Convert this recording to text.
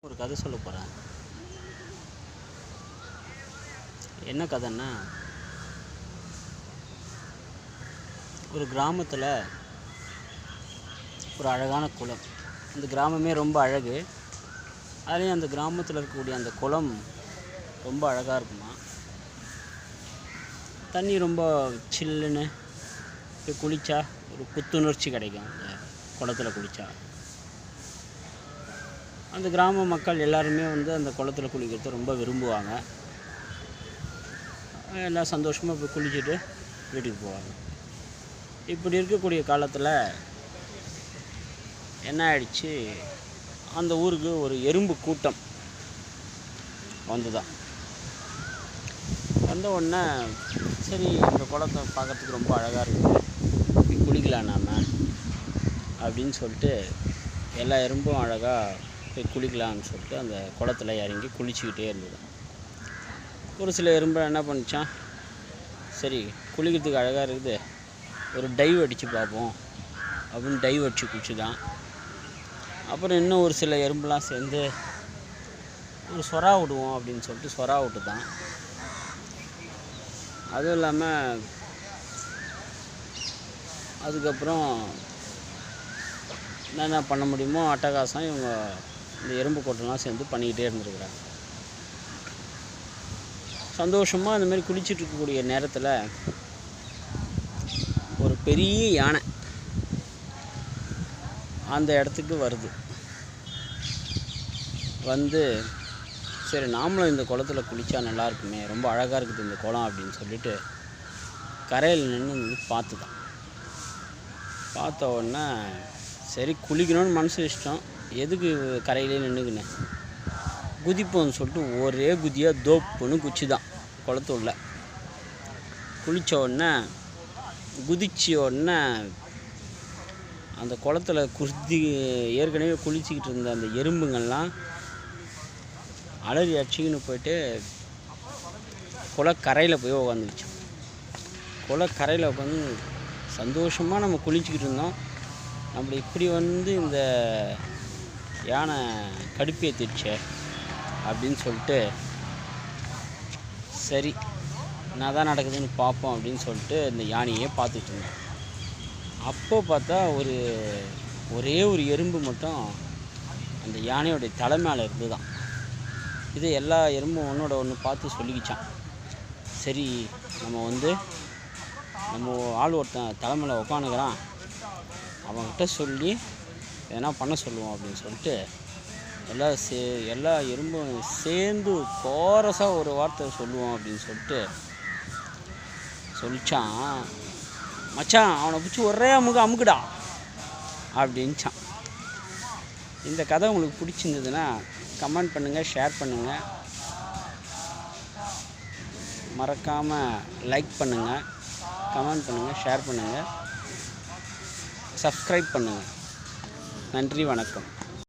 ஒரு கதை சொல்ல போகிறேன். என்ன கதைன்னா, ஒரு கிராமத்தில் ஒரு அழகான குளம். அந்த கிராமமே ரொம்ப அழகு. அதுலேயும் அந்த கிராமத்தில் இருக்கக்கூடிய அந்த குளம் ரொம்ப அழகாக இருக்குமா. தண்ணி ரொம்ப சில்லுன்னு போய் குளித்தா ஒரு புத்துணர்ச்சி கிடைக்கும். அந்த குளத்தில் குளித்தா அந்த கிராம மக்கள் எல்லாருமே அந்த குளத்தில் குளிக்கிறது ரொம்ப விரும்புவாங்க. எல்லாம் சந்தோஷமாக போய் குளிச்சுட்டு வீட்டுக்கு போவாங்க. இப்படி இருக்கக்கூடிய காலத்தில் என்ன ஆயிடுச்சு, அந்த ஊருக்கு ஒரு எறும்பு கூட்டம் வந்துதான். வந்த உடனே சரி, இந்த குளத்தை பார்க்குறதுக்கு ரொம்ப அழகாக இருக்குது, போய் குளிக்கலாம் நாம் அப்படின்னு சொல்லிட்டு எல்லா எறும்பும் அழகாக போய் குளிக்கலான்னு சொல்லிட்டு அந்த குளத்துல இறங்கி குளிச்சுக்கிட்டே இருந்தது. ஒரு சில எறும்பு என்ன பண்ணிச்சான், சரி குளிக்கிறதுக்கு அழகாக இருக்குது, ஒரு டைவ் அடித்து பார்ப்போம் அப்படின்னு டைவ் அடித்து குளிச்சுதான். அப்புறம் இன்னும் ஒரு சில எறும்புலாம் சேர்ந்து ஒரு சொரா விடுவோம் அப்படின்னு சொல்லிட்டு சொரா விட்டு தான். அதுவும் இல்லாமல் அதுக்கப்புறம் என்னென்ன பண்ண முடியுமோ அட்டகாசம் இவங்க இந்த எறும்பு கூட்டம்லாம் சேர்ந்து பண்ணிக்கிட்டே இருந்துருக்குறாங்க. சந்தோஷமாக இந்த மாதிரி குளிச்சுட்டு இருக்கக்கூடிய நேரத்தில் ஒரு பெரிய யானை அந்த இடத்துக்கு வருது. வந்து சரி நாமளும் இந்த குளத்துல குளித்தா நல்லா இருக்குமே, ரொம்ப அழகாக இருக்குது இந்த குளம் அப்படின்னு சொல்லிட்டு கரையில் நின்று பார்த்துதான். பார்த்த உடனே சரி குளிக்கணும்னு மனசு இஷ்டம், எதுக்கு கரையிலே நின்றுக்குன்னு குதிப்போன்னு சொல்லிட்டு ஒரே குதியாக தோப்புன்னு குச்சிதான் குளத்துள்ள. குளித்த உடனே குதிச்ச உடனே அந்த குளத்துல ஏற்கனவே குளிச்சிக்கிட்டு இருந்த அந்த எறும்புங்கள்லாம் அலறி அடிச்சிக்கின்னு போயிட்டு குளக்கரையில் போய் உட்காந்துருச்சு. குளக்கரையில் உட்காந்து சந்தோஷமாக நம்ம குளிச்சுக்கிட்டு இருந்தோம், நம்மளை இப்படி இந்த யானை கடுப்பேற்றிடுச்சே அப்படின்னு சொல்லிட்டு சரி என்ன தான் நடக்குதுன்னு பார்ப்போம் அப்படின்னு சொல்லிட்டு இந்த யானையே பார்த்துட்டு இருந்தோம். அப்போ பார்த்தா ஒரே ஒரு எறும்பு மட்டும் அந்த யானையோடைய தலை மேலே இருந்து தான். இது எல்லா எறும்பும் ஒன்றோட ஒன்று பார்த்து சொல்லிக்கிச்சான், சரி நம்ம நம்ம ஆள் ஒருத்தன் தலைமையில் உட்காந்துக்கிறான், அவன்கிட்ட சொல்லி எதனா பண்ண சொல்லுவோம் அப்படின்னு சொல்லிட்டு எல்லா எறும்பும் சேர்ந்து கோரஸாக ஒரு வார்த்தை சொல்லுவோம் அப்படின்னு சொல்லிட்டு சொல்லிச்சான். மச்சான் அவனை பிடிச்சி ஒரே அமுக்குடா அப்படின்ச்சான். இந்த கதை உங்களுக்கு பிடிச்சிருந்ததுன்னா கமெண்ட் பண்ணுங்கள், ஷேர் பண்ணுங்கள், மறக்காமல் லைக் பண்ணுங்கள், கமெண்ட் பண்ணுங்கள், ஷேர் பண்ணுங்கள், சப்ஸ்கிரைப் பண்ணுங்கள். நன்றி, வணக்கம்.